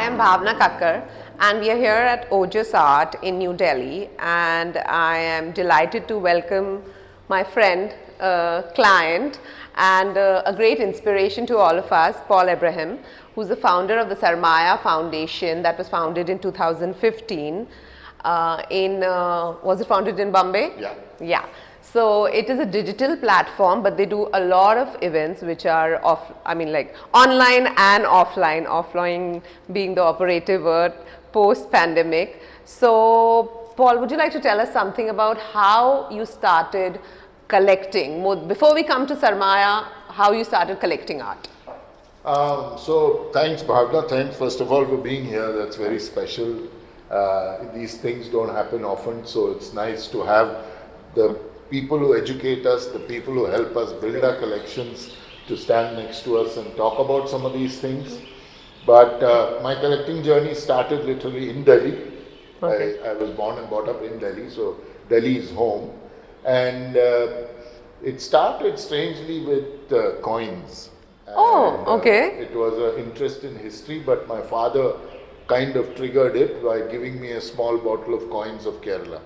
am Bhavna Kakar and we are here at Ojas Art in New Delhi, and I am delighted to welcome my friend, client and a great inspiration to all of us, Paul Abraham, who's the founder of the Sarmaya Foundation that was founded in 2015 was it founded in Bombay? Yeah. Yeah. So it is a digital platform, but they do a lot of events which are online and offline, offline being the operative word post-pandemic. So Paul, would you like to tell us something about how you started collecting? Before we come to Sarmaya, how you started collecting art? So thanks Bhavna, thanks first of all for being here, that's very special. These things don't happen often, so it's nice to have the people who educate us, the people who help us build our collections to stand next to us and talk about some of these things. But my collecting journey started literally in Delhi. Okay. I was born and brought up in Delhi, so Delhi is home. And it started strangely with coins. Okay. It was an interest in history, but my father kind of triggered it by giving me a small bottle of coins of Kerala.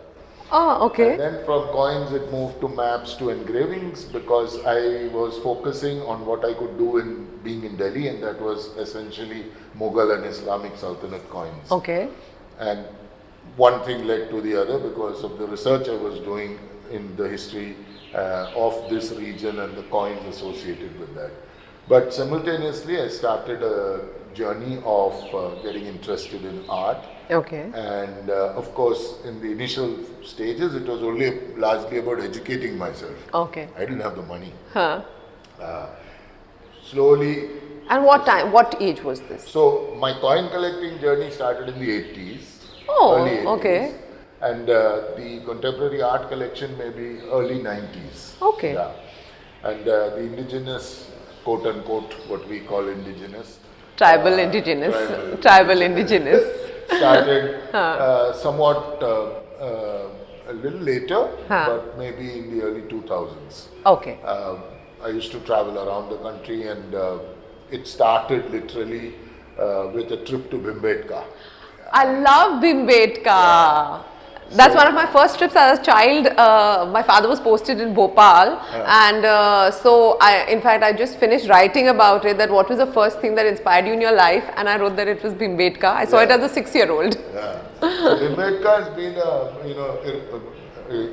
Oh, okay. And then from coins it moved to maps to engravings, because I was focusing on what I could do in being in Delhi, and that was essentially Mughal and Islamic Sultanate coins. Okay. And one thing led to the other because of the research I was doing in the history of this region and the coins associated with that. But simultaneously I started a journey of getting interested in art. Okay. And of course, in the initial stages, it was only largely about educating myself. Okay. I didn't have the money. Huh. Slowly. And what time, what age was this? So, my coin collecting journey started in the 80s. Oh, early 80s. Okay. And the contemporary art collection maybe early 90s. Okay. Yeah. And the indigenous, quote unquote, what we call indigenous. Tribal indigenous. Started somewhat a little later, but maybe in the early 2000s. Okay. I used to travel around the country, and it started literally with a trip to Bhimbetka. I love Bhimbetka. Yeah. That's one of my first trips as a child. My father was posted in Bhopal, and in fact, I just finished writing about it, that what was the first thing that inspired you in your life, and I wrote that it was Bhimbetka. I saw it as a 6-year-old. Yeah. So Bhimbetka has been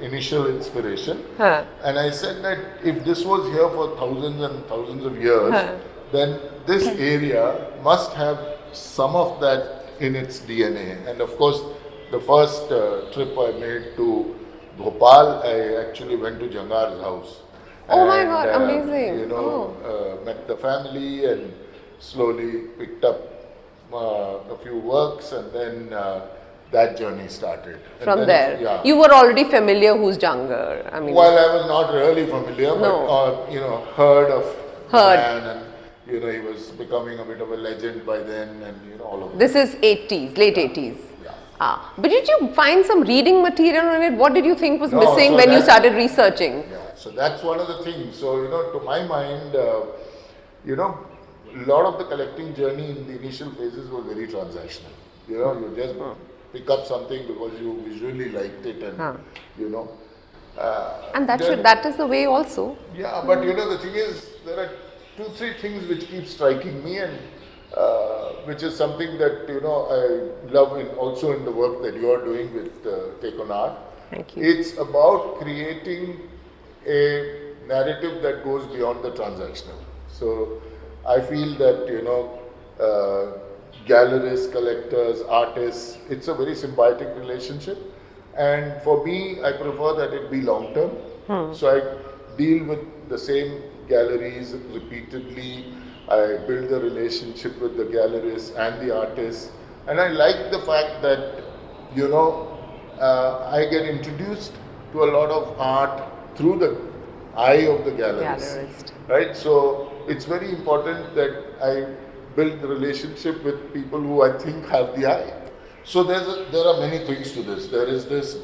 initial inspiration, and I said that if this was here for thousands and thousands of years, then this area must have some of that in its DNA. And of course, the first trip I made to Bhopal, I actually went to Jangar's house. Oh my God, amazing. Met the family and slowly picked up a few works, and then that journey started. And from then, there? Yeah. You were already familiar who's Younger? Well, I was not really familiar, but heard of the man, and he was becoming a bit of a legend by then, and all of that. This is 80s, late 80s. But did you find some reading material on it? What did you think was missing when you started researching? Yeah, so that's one of the things. So, to my mind, a lot of the collecting journey in the initial phases was very transactional. You just pick up something because you visually liked it, and, and that is the way also. Yeah, but the thing is, there are 2-3 things which keep striking me, and which is something that I love also in the work that you are doing with Take on Art. Thank you. It's about creating a narrative that goes beyond the transactional. So I feel that gallerists, collectors, artists, it's a very symbiotic relationship, and for me I prefer that it be long term. So I deal with the same galleries repeatedly. I build the relationship with the gallerists and the artists, and I like the fact that I get introduced to a lot of art through the eye of the gallerist. Right? So it's very important that I build the relationship with people who I think have the eye. So there are many things to this. There is this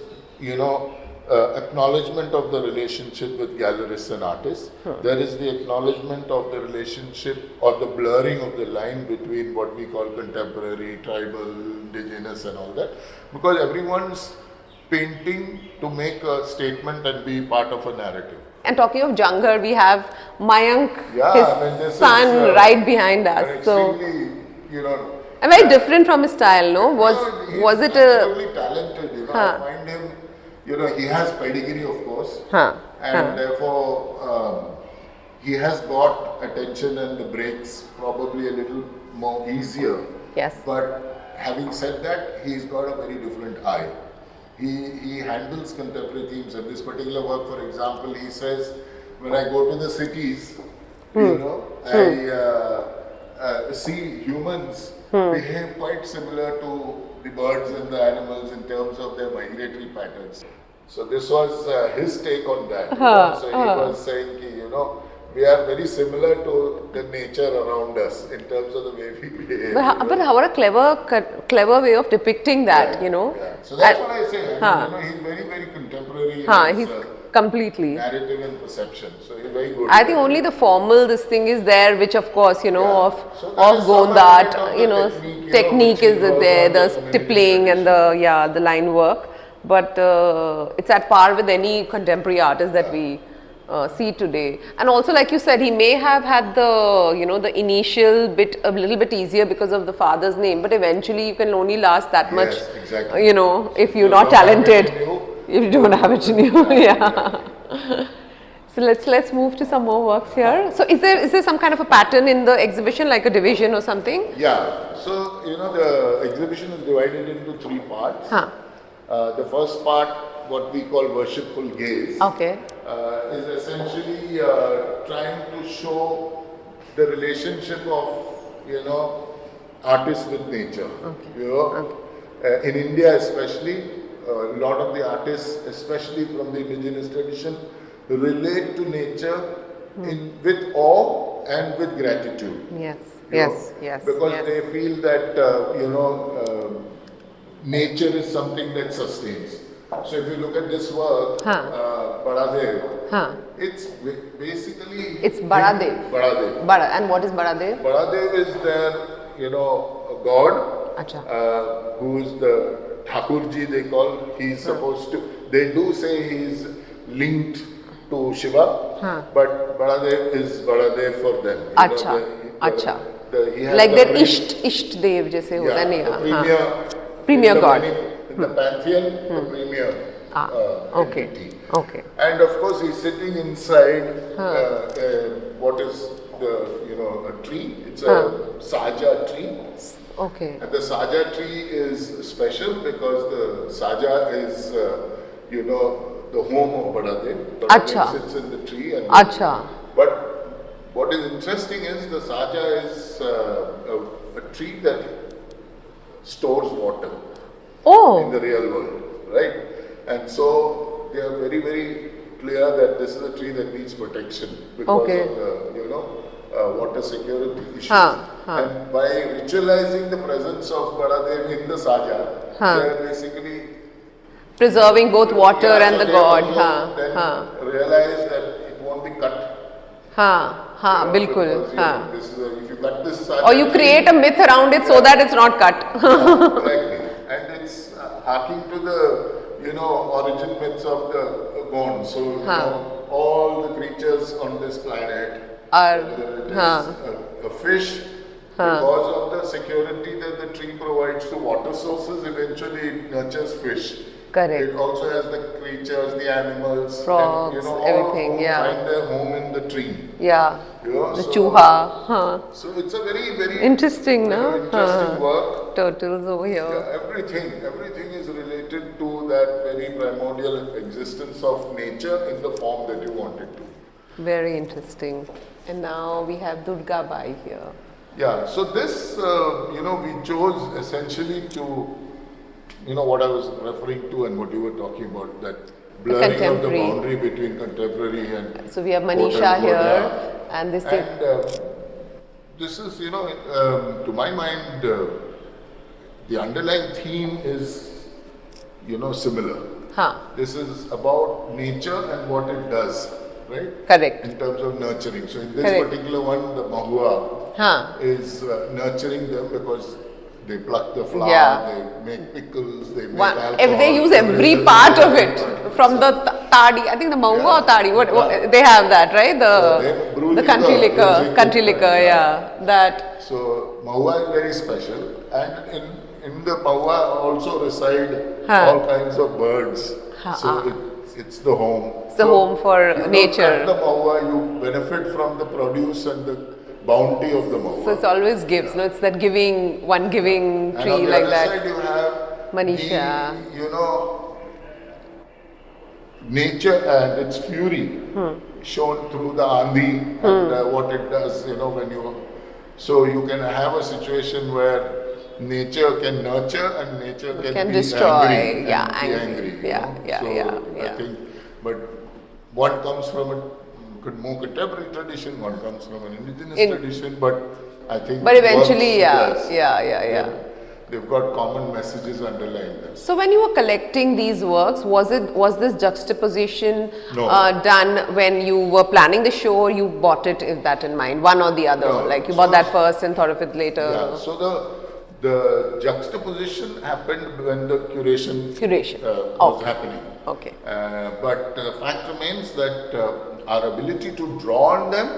acknowledgement of the relationship with gallerists and artists. There is the acknowledgement of the relationship or the blurring of the line between what we call contemporary, tribal, indigenous and all that, because everyone's painting to make a statement and be part of a narrative. And talking of Jungher, we have Mayank, Yeah, his son, right behind us. An So, extremely, you know, and very different from his style, no? Was it a... absolutely talented, you know, I find him, you know, he has pedigree of course, and therefore he has got attention and the breaks probably a little more easier. Yes. But having said that, he's got a very different eye. He handles contemporary themes. In this particular work, for example, he says, when I go to the cities, you know, I see humans behave quite similar to the birds and the animals in terms of their migratory patterns. So this was his take on that. You know? So he was saying, you know, we are very similar to the nature around us in terms of the way we behave. But how a clever way of depicting that, you know. Yeah. So that's what I say. I mean, you know, he's very, very contemporary. He's completely narrative and perception. So he's very good. I think only the formal this thing is there, which of course, you know, of some Gonda element art, of you the know, technique, you know, technique which is involves there, all the the community stippling and the line work. But it's at par with any contemporary artist that we see today. And also, like you said, he may have had the, you know, the initial bit a little bit easier because of the father's name, but eventually you can only last that much, exactly. you know, if you're not talented, if you don't have it in you. Yeah. So let's move to some more works here. So is there some kind of a pattern in the exhibition, like a division or something? Yeah. So, you know, the exhibition is divided into 3 parts. The first part, what we call worshipful gaze, is essentially trying to show the relationship of, you know, artists with nature. You know, in India especially, a lot of the artists, especially from the indigenous tradition, relate to nature with awe and with gratitude. Yes. Because they feel that you know, nature is something that sustains. So if you look at this work, Badadev, it's basically... It's Badadev. Badadev. And what is Badadev? Badadev is their, you know, god, who is the Thakurji they call. He's supposed to, they do say he's linked to Shiva, but Badadev is Badadev for them. Like their Isht Dev jaise hota hai. Premier god. In the pantheon, the premier entity. And of course, he's sitting inside what is the, you know, a tree. It's a saja tree. And the saja tree is special because the saja is, you know, the home of Badadev. Badadev sits in the tree. And but what is interesting is the saja is a tree that stores water in the real world, right? And so they are very, very clear that this is a tree that needs protection because of the, you know, water security issues. And by ritualizing the presence of Badadev in the saja, they are basically preserving both water and the god. Then realize that it won't be cut. Bilkul. If you cut this saja, or you create a myth around it so that it's not cut. Exactly. And it's harking to the, you know, origin myths of the Gond. So, you know, all the creatures on this planet are a fish. Because of the security that the tree provides to water sources, eventually it nurtures fish. Correct. It also has the creatures, the animals, frogs, and, you know, everything, find their home in the tree. You know, the so, chuha. So it's a very, very interesting, no? Interesting work. Turtles over here. Everything is related to that very primordial existence of nature in the form that you want it to. Very interesting. And now we have Durga Bai here. Yeah, so this, you know, we chose essentially to, you know, what I was referring to and what you were talking about, that blurring of the boundary between contemporary and... So we have Manisha here, and this is... this is, you know, to my mind, the underlying theme is, you know, similar. Huh. This is about nature and what it does, right? Correct. In terms of nurturing. So in this Correct. particular one, the mahua Huh. is nurturing them because they pluck the flower, Yeah. they make pickles, they make alcohol. They use every part of it, from the tadi. I think the mahua or tadi. What they have that, right? The country liquor. Yeah, that. So mahua is very special, and in the mahua also reside all kinds of birds. So it's the home. It's the home for nature. You cut the mahua, you benefit from the produce and the bounty of the mahua. So it's always gives, no? It's that giving And tree on the like other that. side you have Manisha. nature and its fury shown through the Andhi and what it does, when so you can have a situation where nature can nurture and nature can be destroy. angry. Yeah, and be angry. angry. Yeah. I think, but one comes from a more contemporary tradition, one comes from an indigenous tradition, but I think. But eventually, works, yeah. They've got common messages underlying them. So when you were collecting these works, was this juxtaposition done when you were planning the show, or you bought it with that in mind, one or the other? No, like you bought that first and thought of it later? Yeah, so the juxtaposition happened when the curation was happening. Okay. But the fact remains that our ability to draw on them,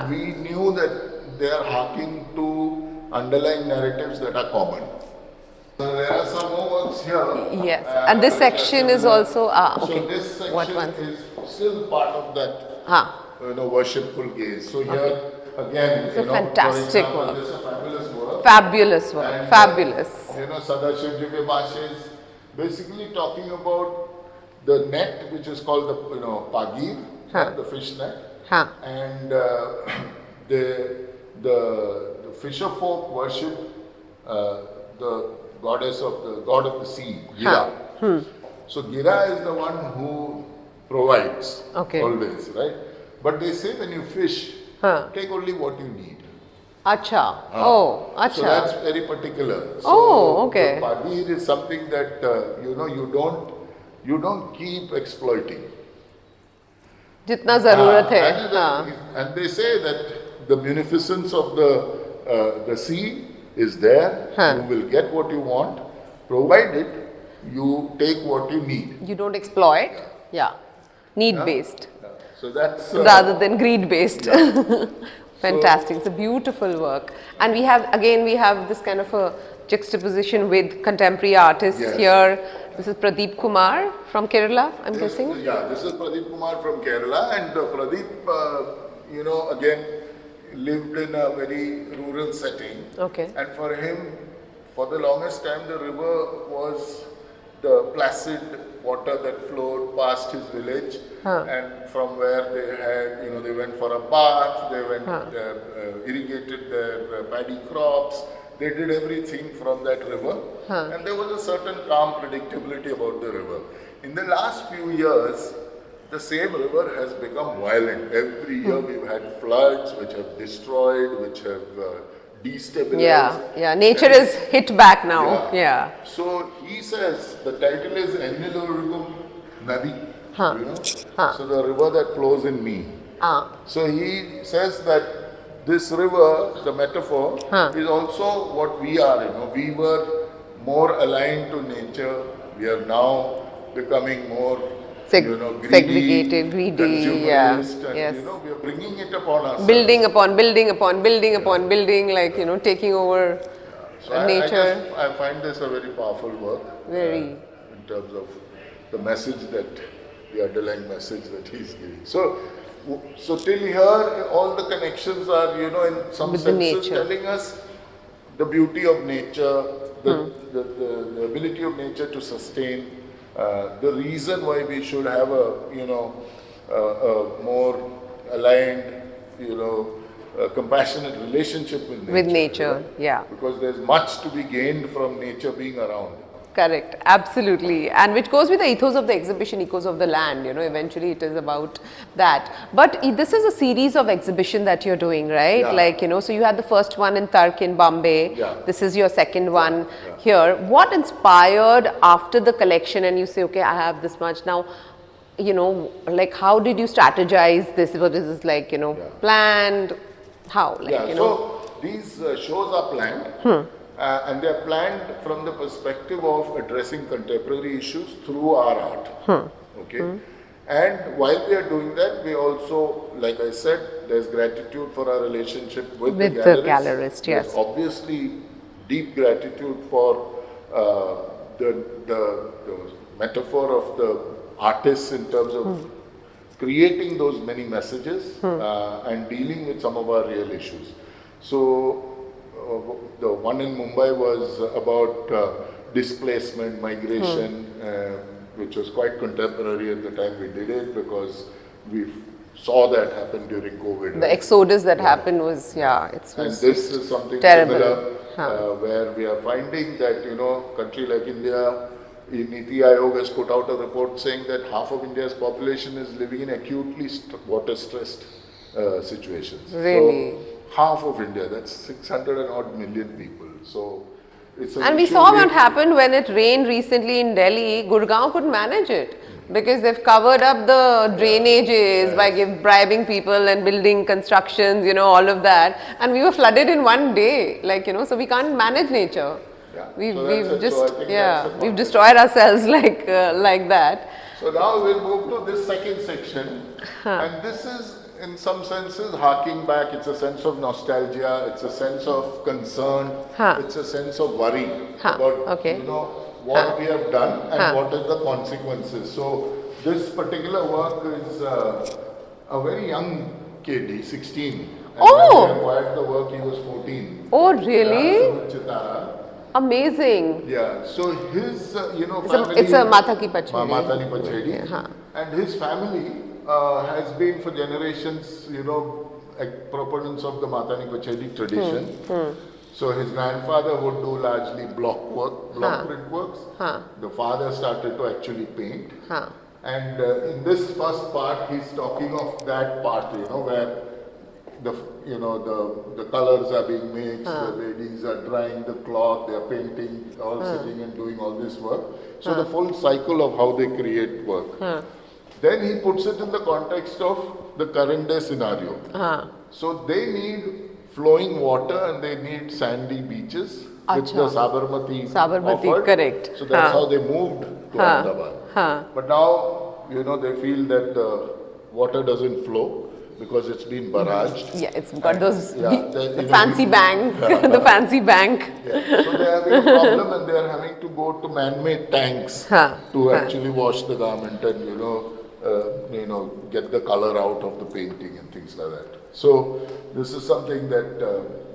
we knew that they are harking to underlying narratives that are common. So there are some more works here. Yes, and this section is also okay. So this section is still part of that worshipful gaze. So here again, it's a fantastic for example, work. This is a fabulous work. Fabulous work. And, fabulous. Sadashiv Jive Bhasha is basically talking about the net, which is called the pagir, the fish net, and the fisher folk worship the god of the sea, Gira. So Gira is the one who provides always, right? But they say when you fish, take only what you need. Acha. Acha. So that's very particular. So okay. The pagir is something that you don't keep exploiting. Jitna zarurat hai. And they say that the munificence of the sea is there. You will get what you want, provided you take what you need. You don't exploit. Yeah. Need based. So that's rather than greed based. Fantastic. It's a beautiful work. And we have this kind of a juxtaposition with contemporary artists here. This is Pradeep Kumar from Kerala, I'm guessing. Yeah, this is Pradeep Kumar from Kerala, and Pradeep, again, lived in a very rural setting. Okay. And for him, for the longest time, the river was the placid water that flowed past his village, and from where they had, they went for a bath, they went irrigated their paddy crops. They did everything from that river, and there was a certain calm predictability about the river. In the last few years, the same river has become violent. Every year we've had floods which have destroyed, which have destabilized. Yeah. Nature is hit back now. Yeah. So he says the title is Ennilurugum Nadi. So the river that flows in me. So he says that this river, the metaphor, is also what we are. We were more aligned to nature. We are now becoming more greedy, segregated, greedy. Yeah. And, yes. We are bringing it upon ourselves. Building upon, like taking over So nature. I find this a very powerful work. Very. In terms of the message the underlying message that he's giving. So till here, all the connections are, in some senses telling us the beauty of nature, the ability of nature to sustain, the reason why we should have a more aligned, compassionate relationship with nature. Right? Yeah. Because there's much to be gained from nature being around. Correct, absolutely. And which goes with the ethos of the exhibition, ethos of the land, you know, eventually it is about that. But this is a series of exhibition that you're doing, right? Yeah. Like, you know, so you had the first one in Turk in Bombay. Yeah. This is your second one Yeah. here. What inspired after the collection and you say, okay, I have this much now, you know, like how did you strategize this? Was this like, you know, planned? How? Like, Yeah, you know. so these shows are planned and they are planned from the perspective of addressing contemporary issues through our art. Okay. And while we are doing that, we also, like I said, there's gratitude for our relationship with With the the gallerist. gallerist, yes. There's obviously deep gratitude for the metaphor of the artists in terms of creating those many messages and dealing with some of our real issues. So the one in Mumbai was about displacement, migration, which was quite contemporary at the time we did it because we saw that happen during COVID. The exodus that happened was, it And was this is something terrible. similar where we are finding that, you know, country like India, Niti Aayog has put out a report saying that half of India's population is living in acutely water-stressed situations. Really? So, half of India, that's 600 and odd million people. So, it's an And we issue saw what happened when it rained recently in Delhi. Gurgaon couldn't manage it because they've covered up the drainages by bribing people and building constructions, you know, all of that. And we were flooded in one day, like, you know, so we can't manage nature. Yeah. We've, So that's we've it. just, So I think that's the we've context. destroyed ourselves like that. So now we'll move to this second section, and this is in some senses harking back. It's a sense of nostalgia, it's a sense of concern, it's a sense of worry about you know what we have done and what are the consequences. So this particular work is a very young kid, he's 16. And when he acquired the work, he was 14. Oh, really? Chitara. Amazing. Yeah, so his, you know, It's a Mata Ki Pachhedi. Mata Ki Pachhedi. And his family has been for generations, you know, proponents of the Mata Ki Pachhedi tradition. So his grandfather would do largely block work, block print works. The father started to actually paint. And in this first part, he's talking of that part, you know, where the colors are being mixed, the ladies are drying the cloth, they are painting, all sitting and doing all this work. So the full cycle of how they create work. Then he puts it in the context of the current day scenario. So they need flowing water and they need sandy beaches, which the Sabarmati offered. Correct. So that's how they moved to Ahmedabad. But now, you know, they feel that the water doesn't flow because it's been barraged. Yeah, it's got those the fancy bank, the fancy bank. Yeah. So they are having a problem and they are having to go to man-made tanks to actually wash the garment and you know get the color out of the painting and things like that. So this is something that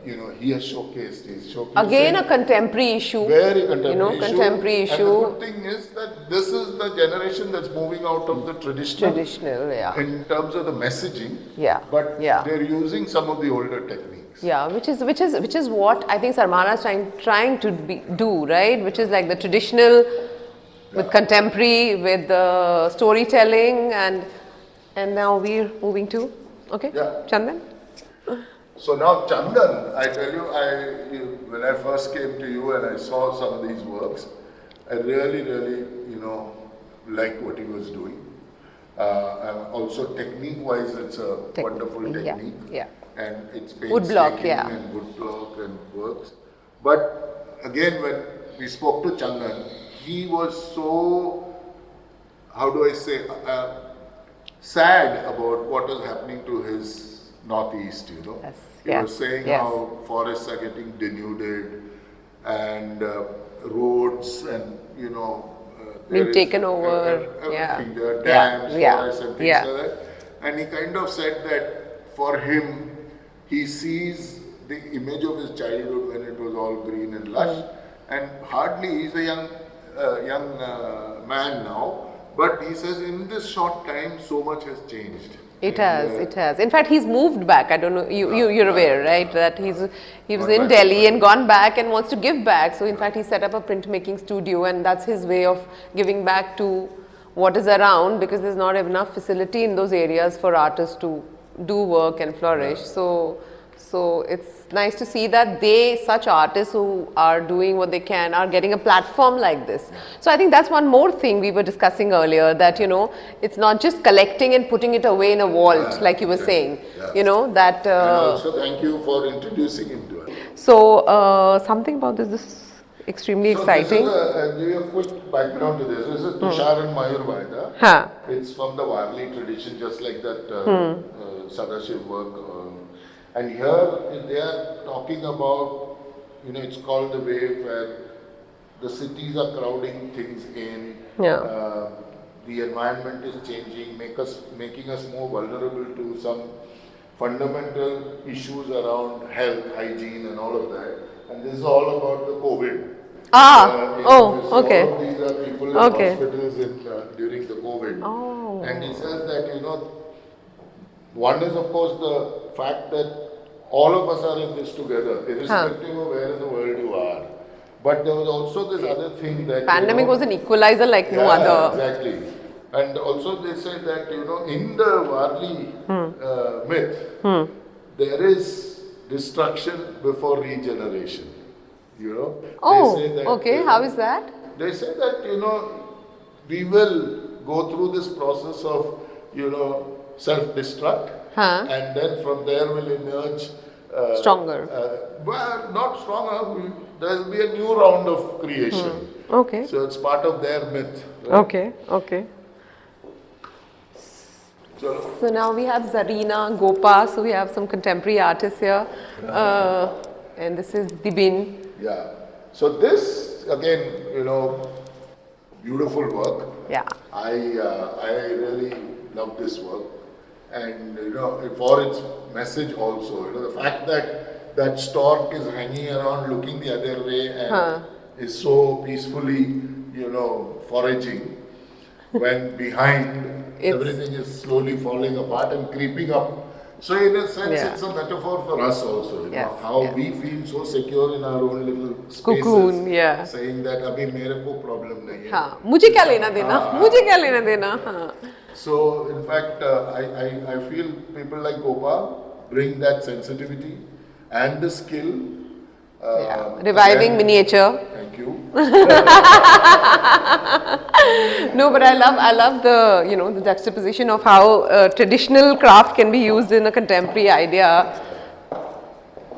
you know he has showcased. He's showcasing Again, a contemporary issue. very contemporary you know, issue. contemporary issue. And the good thing is that this is the generation that's moving out of the traditional, in terms of the messaging. But they're using some of the older techniques. Yeah, which is what I think Sarmaya is trying to do, right? Which is like the traditional with contemporary, with the storytelling, and now we're moving to Chandan. So now Chandan, I tell you, when I first came to you and I saw some of these works, I really, you know, liked what he was doing. And also technique-wise, it's a wonderful technique. And it's painstaking and woodblock and works. But again, when we spoke to Chandan, he was so, how do I say, sad about what was happening to his northeast, you know. He was saying how forests are getting denuded and roads and, you know, being taken over. Everything. There are dams, forests and things like that. And he kind of said that for him, he sees the image of his childhood when it was all green and lush, and hardly, he's a young man now, but he says in this short time so much has changed. It has, it has. In fact, he's moved back. I don't know, you're aware, right? That he was in Delhi and gone back and wants to give back. So in fact, he set up a printmaking studio, and that's his way of giving back to what is around, because there's not enough facility in those areas for artists to do work and flourish. So it's nice to see that such artists who are doing what they can, are getting a platform like this. So I think that's one more thing we were discussing earlier, that, you know, it's not just collecting and putting it away in a vault, like you were saying, you know, that... and also thank you for introducing him to us. So something about this is extremely exciting. I'll give you a quick background to this. This is Tushar and Mayur Vaida. Huh. It's from the Warli tradition, just like that Sadashiv work. And here they are talking about, you know, it's called the wave, where the cities are crowding things in. Yeah. The environment is changing, making us more vulnerable to some fundamental issues around health, hygiene, and all of that. And this is all about the COVID. Okay. All of these are people in hospitals during the COVID. And he says that, you know, one is of course the fact that all of us are in this together, irrespective of where in the world you are. But there was also this other thing that... Pandemic was an equalizer like no other. Exactly. And also they say that, you know, in the Warli myth, there is destruction before regeneration. You know? They say that, okay. How is that? They say that, you know, we will go through this process of, you know, self-destruct, and then from there will emerge stronger. Well, not stronger. There will be a new round of creation. Okay. So it's part of their myth. Right? Okay. Okay. So now we have Zarina, Gopa. So we have some contemporary artists here, and this is Dibin. Yeah. So this again, you know, beautiful work. Yeah. I really love this work. And you know, for its message also, you know, the fact that that stork is hanging around looking the other way and is so peacefully, you know, foraging, when behind everything is slowly falling apart and creeping up. So in a sense, it's a metaphor for us also, you know, how we feel so secure in our own little spaces, cocoon, saying that abhi mere ko problem nahi hai. मुझे क्या लेना देना, मुझे क्या लेना देना. So, in fact, I feel people like Gopal bring that sensitivity and the skill. Reviving miniature. Thank you. No, but I love the, you know, the juxtaposition of how traditional craft can be used in a contemporary idea.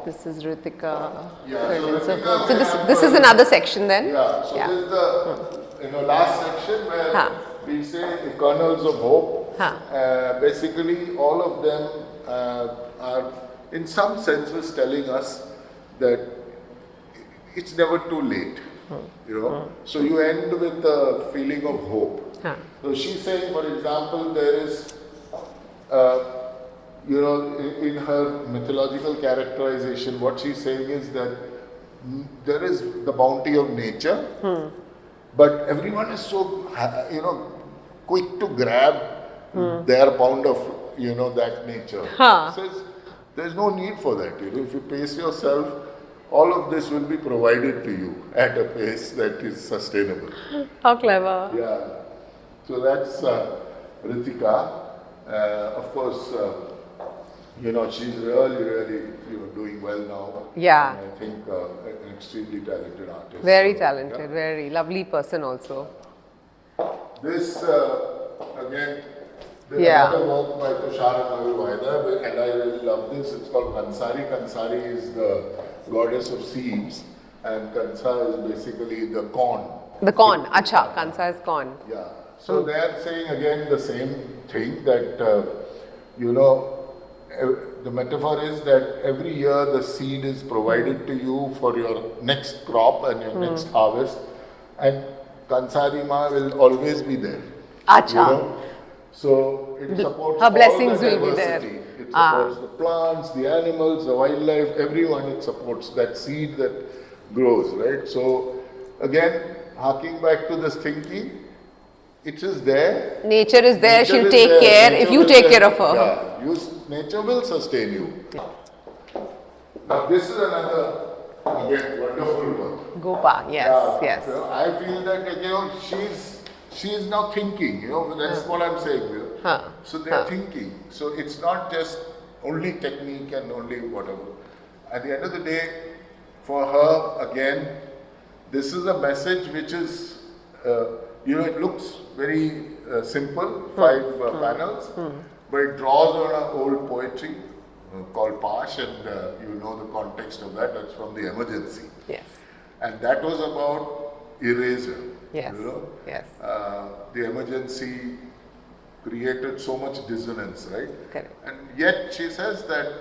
This is Ritika. So this is another section then. Yeah. So this is the last section where we say the kernels of hope. Basically, all of them are in some senses telling us that it's never too late. You know, so you end with a feeling of hope. So she's saying, for example, there is, you know, in her mythological characterization, what she's saying is that there is the bounty of nature, but everyone is so, you know, quick to grab their pound of, you know, that nature. Says there's no need for that. You know, if you pace yourself, all of this will be provided to you at a pace that is sustainable. How clever. Yeah. So that's Ritika. Of course, you know, she's really, you know, doing well now. Yeah. And I think an extremely talented artist. Very talented, very lovely person also. This, again, there's another work by Tushar and Vaida, and I really love this. It's called Kansari. Kansari is the goddess of seeds, and Kansa is basically the corn. The corn, acha, Kansa is corn. Yeah. So they are saying again the same thing, that, you know, the metaphor is that every year the seed is provided to you for your next crop and your next harvest, and Kansari Ma will always be there. Acha. You know? So it supports her blessings all the will be there. diversity. It supports the plants, the animals, the wildlife, everyone. It supports that seed that grows, right? So again, harking back to this thinking, it is there. Nature is there, Nature she'll is take there. care Nature if you will take there. care of her. Yeah, nature will sustain you. Now this is another, again, wonderful work. Gopa, yes, yes. So I feel that, you know, she's now thinking, you know, that's what I'm saying. You know. So they're thinking. So it's not just only technique and only whatever. At the end of the day, for her, again, this is a message which is, you know, it looks very simple, 5 panels, but it draws on an old poetry called Pash, and you know the context of that, that's from the Emergency. Yes. And that was about erasure. Yes. You know? Yes. The Emergency created so much dissonance, right? Correct. And yet she says that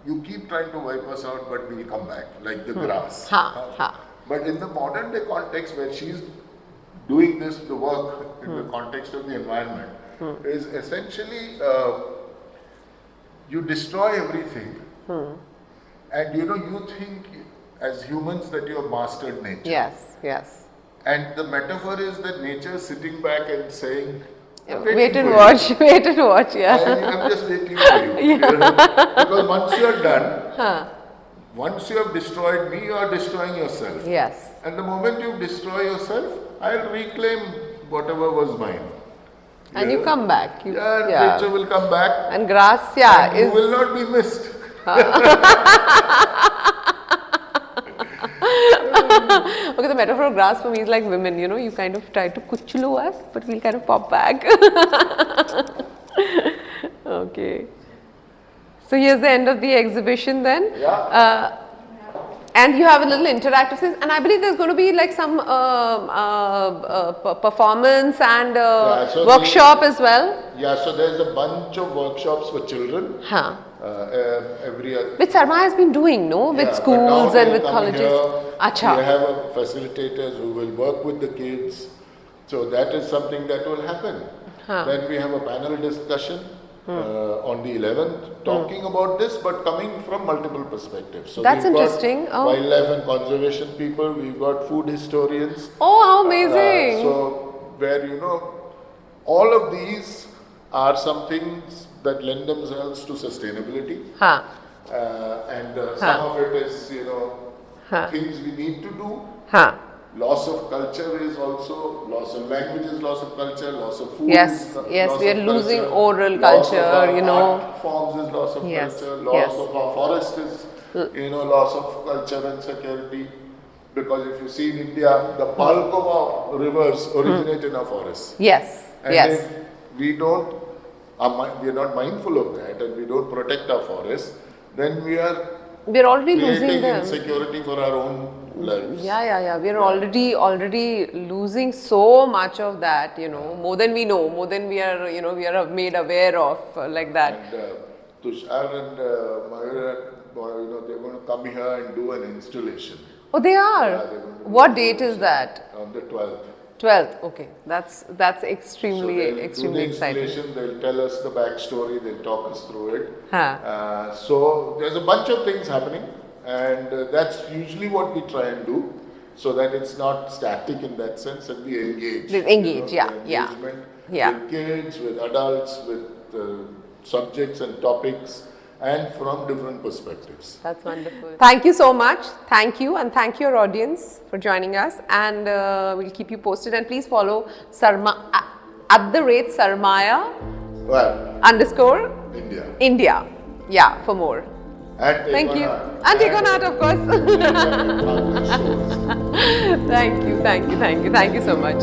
you keep trying to wipe us out, but we'll come back, like the grass. But in the modern day context where she's doing this, the work in the context of the environment, is essentially you destroy everything, and you know, you think as humans that you have mastered nature. Yes, yes. And the metaphor is that nature is sitting back and saying, wait and watch, wait and watch, yeah. I'm just waiting for you. Because once you are done, once you have destroyed me, you are destroying yourself. Yes. And the moment you destroy yourself, I'll reclaim whatever was mine. And you come back. Nature will come back. And grass, and you will not be missed. Okay, the metaphor of grass for me is like women, you know, you kind of try to kuchulu us, but we'll kind of pop back. Okay. So here's the end of the exhibition then. Yeah. And you have a little interactive thing, and I believe there's going to be like some performance and workshop as well. Yeah, so there's a bunch of workshops for children. Every Which Sarmaya has been doing, no? With schools and with colleges. We have facilitators who will work with the kids. So that is something that will happen. Then we have a panel discussion on the 11th talking about this, but coming from multiple perspectives. So that's we've interesting. Got wildlife and conservation people, we've got food historians. Oh, how amazing. So where, you know, all of these are some things that lend themselves to sustainability. And some of it is, you know, things we need to do. Loss of culture is also, loss of language is loss of culture, loss of food yes, is yes, we are losing culture, oral loss culture, of our you know. art forms is loss of culture, loss of our forest is, you know, loss of culture and security. Because if you see in India, the bulk of our rivers originate in our forests. Yes, and if we don't, we are not mindful of that, and we don't protect our forests, then we are already losing them. Insecurity for our own lives. We are already losing so much of that, you know, more than we know, more than we are, you know, we are made aware of, like that. And Tushar and Mayur, you know, they're going to come here and do an installation. Oh, they are? Yeah, what date is that? On the 12th. 12th, okay. That's extremely exciting. They'll tell us the backstory, they'll talk us through it. So there's a bunch of things happening, and that's usually what we try and do, so that it's not static in that sense, and we engage. Engage, you know, with kids, with adults, with subjects and topics, and from different perspectives. That's wonderful. Thank you so much. Thank you, and thank your audience for joining us. And we'll keep you posted. And please follow @Sarmaya _ India. Yeah, for more. And thank you. And take on art, of course. Thank you so much.